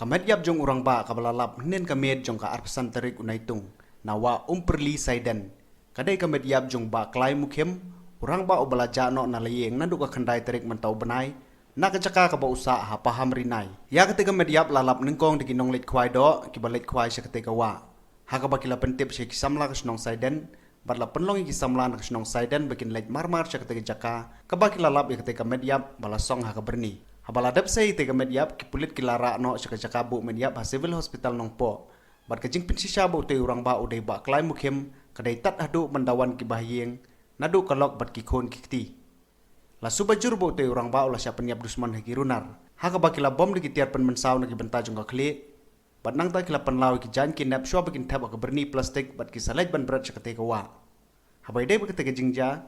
Hamet yap jong urang ba kabalalap nen kamed jong ka arpesan terik unaitung nawa umperli saiden. Kadai kamed yap jong ba klai mukhem urang ba obalaja no na leyeng nandu ka khandai terik mentau benai na kecaka ka ba usa ha paham rinai. Ya ketika med yap lalap nengkong di kinong let kwai do ki balet kwai se ketika wa. Ha ka ba kila pentip se kisamla ka snong saiden batla penlong ki samla na snong saiden bikin let marmar se ketika jaka ka ba kila lap ya ketika med yap bala song ha ka berni. Habaladap say tega medyap kipulit kilara no sa kajakabu medyap ha civil hospital nong po. Bat kajing pinsisyabu te urang ba uday ba klay mukhem kadai tat hadu mendawan kibahiyeng nadu kalok bat kikon kikti. La subajur bo te urang ba ula siya penyap dusman hagi runar. Ha kabakila bom di kitiar pen mensaw nagi benta jong kakli. Bat nang ta kila penlaw ki jan kinap syua bikin tab ka berni plastik bat kisalaj ban berat sa kateka wa. Habay day ba kateka jingja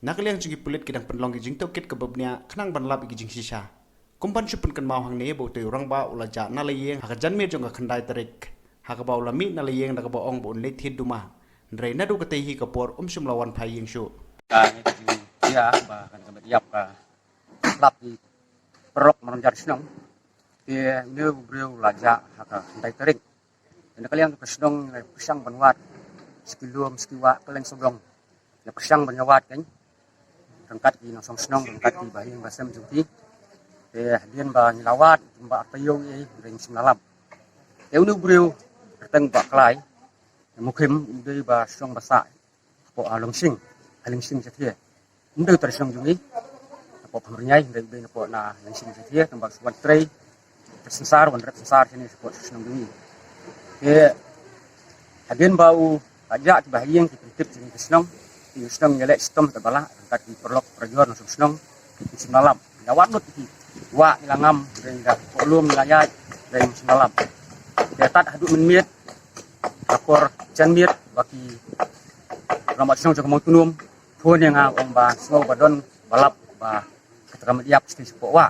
nakaliang jungi pulit kidang penlong ki jing kit kababnya kenang ban lap ki jing sisa. Kumpan syupun kan mau hang ne bo te urang ba ula ja na layeng ha jan me jong ka khandai terik ha ka ba ula mi na layeng da ka ba ong bo le thid duma ndrei na du ka te hi ka por sum lawan phai yeng shu ka ya ba kan ka yap ka lap di perok manjar snong dia ne breu la ja ha ka khandai terik dan kalian ka snong pisang banwat skilum skiwa kalian sodong ya pisang banwat kan rangkat di nang snong rangkat di bahing basam juti hadian ba ngilawat ba tayo ring sinalam unu breu teng ba klai mukhem dei ba song basa po along sing haling sing jatia ndeu tar song jungi po purnyai dei po na haling sing jatia tembak suan trei tersensar wan sensar sini po song jungi hadian bau aja bahiyeng tip sing snong ngelek sistem terbala angkat di perlok perjuar nang snong sinalam ngawat lut wa ilangam dengan kolum layat dengan semalam datat hadu menmiet rapor janmiet bagi ramat song jong tunum pun yang ong ba snow badon balap ba ketika mediap sti sepok wa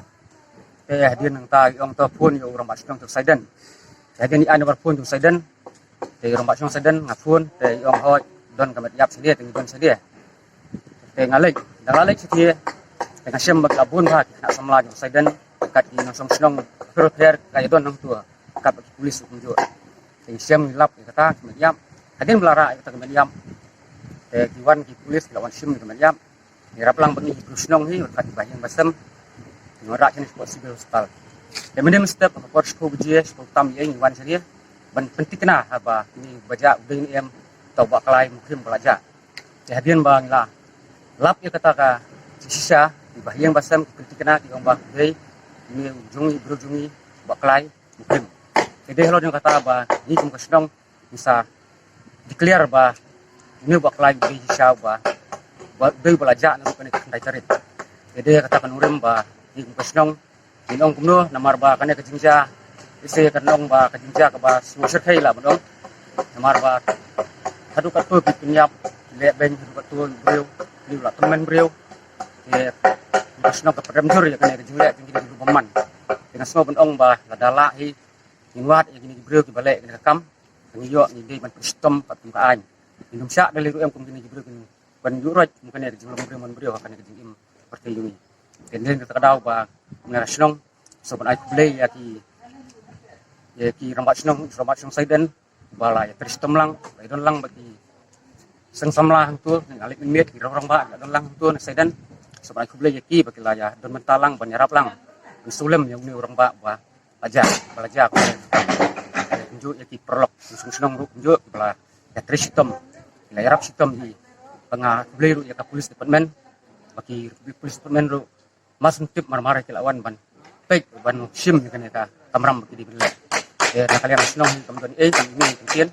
hadian nang ta ong ta pun yo ramat song tuk saiden hadian ni an pun tuk saiden te ramat song saiden ngapun te ong hoi don ka mediap sedia tengon sedia te ngalek dalek sedia dengan syam baglabun ba nak samla jong saiden kat di nang snong per kaya don nang tua kat bagi polis unjuk dengan syam lap kata mediam hadin belara kata mediam kiwan ki polis lawan syam mediam nirap lang bagi snong hi kat bayang basam ngorak jenis sport civil hospital mediam step for school bgs tam yang wan seria ban pentikna haba ni baja udin em tau baklai mungkin belajar hadin bang la lap ya kata ka sisa bahiyang basam ketika di ombak day ini jungi baklai mungkin jadi kalau yang kata bah ini kum kesnong bisa declare bah ini baklai di sisa bah day belajar nak kena kendai cerit jadi katakan urem bah ini kum kesnong inong kumno namar bah kena kejingja isi kenong bah kejingja ke bah semua kai lah bedong namar bah hadu katu pinyap lek ben hadu katu breu ni lah teman breu snong kepadam jur ya kena kejulek tinggi di lupaman dengan semua benong bah ladala hi inwat ya gini breu ki balek kena kam ngiyo ni dei ban sistem patumkaan Indonesia dari ruem kum gini breu kini ban yuraj mungkin ya jumlah breu man breu akan kejim seperti ini kemudian kita kadau bah menara snong soban ai play ya ki ramat snong saiden bala ya sistem lang baidon lang bagi sengsamlah tu ngalik minit ki rong ba don lang tu saiden sebab aku belajar ki bagi layar dan mentalang penyerap lang sulam yang ni orang ba belajar tunjuk ya ki perlok senang ru tunjuk bala ya sistem layar sistem di tengah beliau ya ka polis department bagi polis department ru masuk tip marmar ki lawan ban baik ban sim ni kan ka tamram bagi di beli ya kalian senang teman-teman ini mungkin